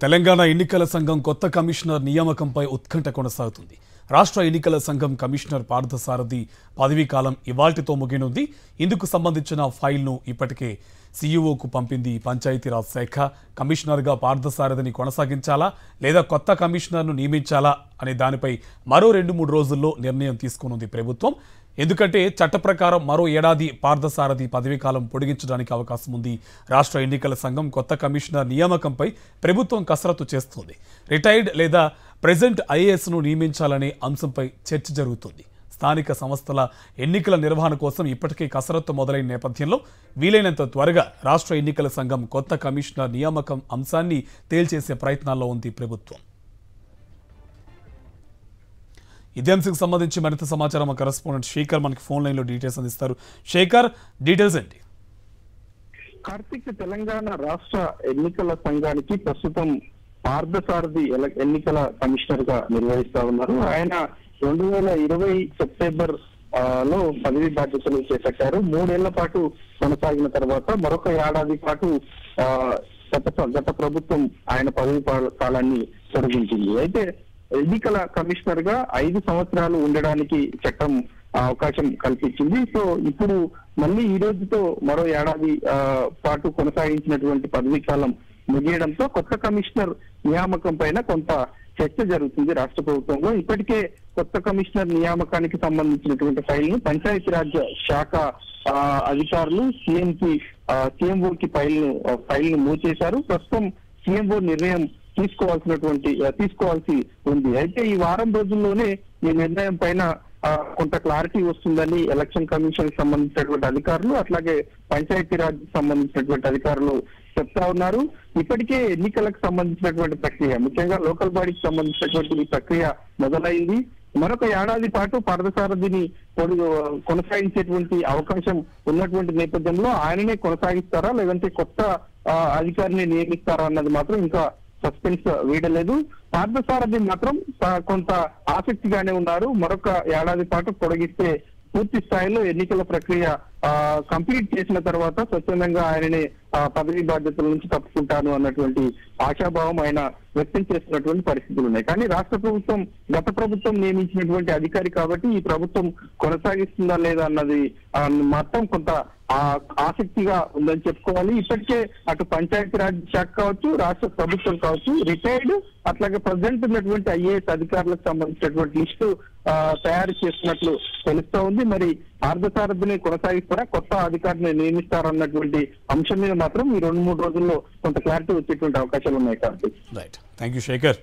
తెలంగాణ ఎన్నికల సంఘం కొత్త కమిషనర్ నియామకంపై ఉత్కంఠ కొనసాగుతుంది. రాష్ట్ర ఎన్నికల సంఘం కమిషనర్ పార్థసారథి పదవీ కాలం ఇవాల్టితో ముగినుంది. ఇందుకు సంబంధించిన ఫైల్ను ఇప్పటికే సీఈఓకు పంపింది పంచాయతీరాజ్ శాఖ. కమిషనర్గా పార్థసారథిని కొనసాగించాలా లేదా కొత్త కమిషనర్ను నియమించాలా అనే దానిపై మరో 2-3 రోజుల్లో నిర్ణయం తీసుకోనుంది ప్రభుత్వం. ఎందుకంటే చట్ట ప్రకారం మరో ఏడాది పార్థసారథి పదవీకాలం పొడిగించడానికి అవకాశం ఉంది. రాష్ట్ర ఎన్నికల సంఘం కొత్త కమిషనర్ నియామకంపై ప్రభుత్వం కసరత్తు చేస్తుంది. రిటైర్డ్ లేదా ప్రెజెంట్ ఐఏఎస్ను నియమించాలనే అంశంపై చర్చ జరుగుతుంది. స్థానిక సంస్థల ఎన్నికల నిర్వహణ కోసం ఇప్పటికే కసరత్తు మొదలైన నేపథ్యంలో వీలైనంత త్వరగా రాష్ట్ర ఎన్నికల సంఘం కొత్త కమిషనర్ నియామకం అంశాన్ని తేల్చేసే ప్రయత్నాల్లో ఉంది ప్రభుత్వం. ఇదే అంశానికి సంబంధించి మరింత సమాచారం మా కరెస్పాండెంట్ శేఖర్ మనకి ఫోన్ లైన్ లో డీటెయిల్స్ అందిస్తారు. శేఖర్, డీటెయిల్స్ ఏంటి? కార్తిక్, తెలంగాణ రాష్ట్ర ఎన్నికల సంఘానికి ప్రస్తుతం పార్థసారథి ఎన్నికల కమిషనర్ గా నిర్వహిస్తా ఉన్నారు. ఆయన 2020 సెప్టెంబర్ లో పదవి బాధ్యతలు చేపట్టారు. 3 ఏళ్ల పాటు కొనసాగిన తర్వాత మరొక ఏడాది పాటు గత ప్రభుత్వం ఆయన పదవి కాలాన్ని పొడిగించింది. అయితే ఎన్నికల కమిషనర్ గా 5 సంవత్సరాలు ఉండడానికి చట్టం అవకాశం కల్పించింది. సో ఇప్పుడు మళ్ళీ ఈ రోజుతో మరో ఏడాది పాటు కొనసాగించినటువంటి పదవీ కాలం ముగియడంతో కొత్త కమిషనర్ నియామకం పైన కొంత చర్చ జరుగుతుంది రాష్ట్ర ప్రభుత్వంలో. ఇప్పటికే కొత్త కమిషనర్ నియామకానికి సంబంధించినటువంటి ఫైల్ ను పంచాయతీరాజ్ శాఖ అధికారులు సీఎంఓకి ఫైల్ ను మూవ్ చేశారు. ప్రస్తుతం సీఎంఓ నిర్ణయం తీసుకోవాల్సి ఉంది. అయితే ఈ వారం రోజుల్లోనే ఈ నిర్ణయం పైన కొంత క్లారిటీ వస్తుందని ఎలక్షన్ కమిషన్ సంబంధించినటువంటి అధికారులు అట్లాగే పంచాయతీరాజ్ సంబంధించినటువంటి అధికారులు చెప్తా ఉన్నారు. ఇప్పటికే ఎన్నికలకు సంబంధించినటువంటి ప్రక్రియ, ముఖ్యంగా లోకల్ బాడీకి సంబంధించినటువంటి ఈ ప్రక్రియ మొదలైంది. మరొక ఏడాది పాటు పార్థసారథిని కొనసాగించేటువంటి అవకాశం ఉన్నటువంటి నేపథ్యంలో ఆయననే కొనసాగిస్తారా లేదంటే కొత్త అధికారిని నియమిస్తారా అన్నది మాత్రం ఇంకా సస్పెన్స్ వీడలేదు. పార్థసారథి మాత్రం కొంత ఆసక్తిగానే ఉన్నారు. మరొక ఏడాది పాటు పొడిగిస్తే పూర్తి స్థాయిలో ఎన్నికల ప్రక్రియ కంప్లీట్ చేసిన తర్వాత స్వచ్ఛందంగా ఆయననే పదవి బాధ్యతల నుంచి తప్పుకుంటాను అన్నటువంటి ఆశాభావం ఆయన వ్యక్తం చేస్తున్నటువంటి పరిస్థితులు ఉన్నాయి. కానీ రాష్ట్ర ప్రభుత్వం గత ప్రభుత్వం నియమించినటువంటి అధికారి కాబట్టి ఈ ప్రభుత్వం కొనసాగిస్తుందా లేదా అన్నది మొత్తం కొంత ఆసక్తిగా ఉందని చెప్పుకోవాలి. ఇప్పటికే అటు పంచాయతీరాజ్ శాఖ కావచ్చు, రాష్ట్ర ప్రభుత్వం కావచ్చు, రిటైర్డ్ అట్లాగే ప్రజెంట్ ఉన్నటువంటి ఐఏఎస్ అధికారులకు సంబంధించినటువంటి లిస్టు తయారు చేస్తున్నట్లు తెలుస్తా ఉంది. మరి పార్థసారథిని కొనసాగిస్తారా, కొత్త అధికారిని నియమిస్తారన్నటువంటి అంశం మీద మాత్రం ఈ 2-3 రోజుల్లో కొంత క్లారిటీ వచ్చేటువంటి అవకాశాలు ఉన్నాయి. Karthik, right, thank you Shekhar.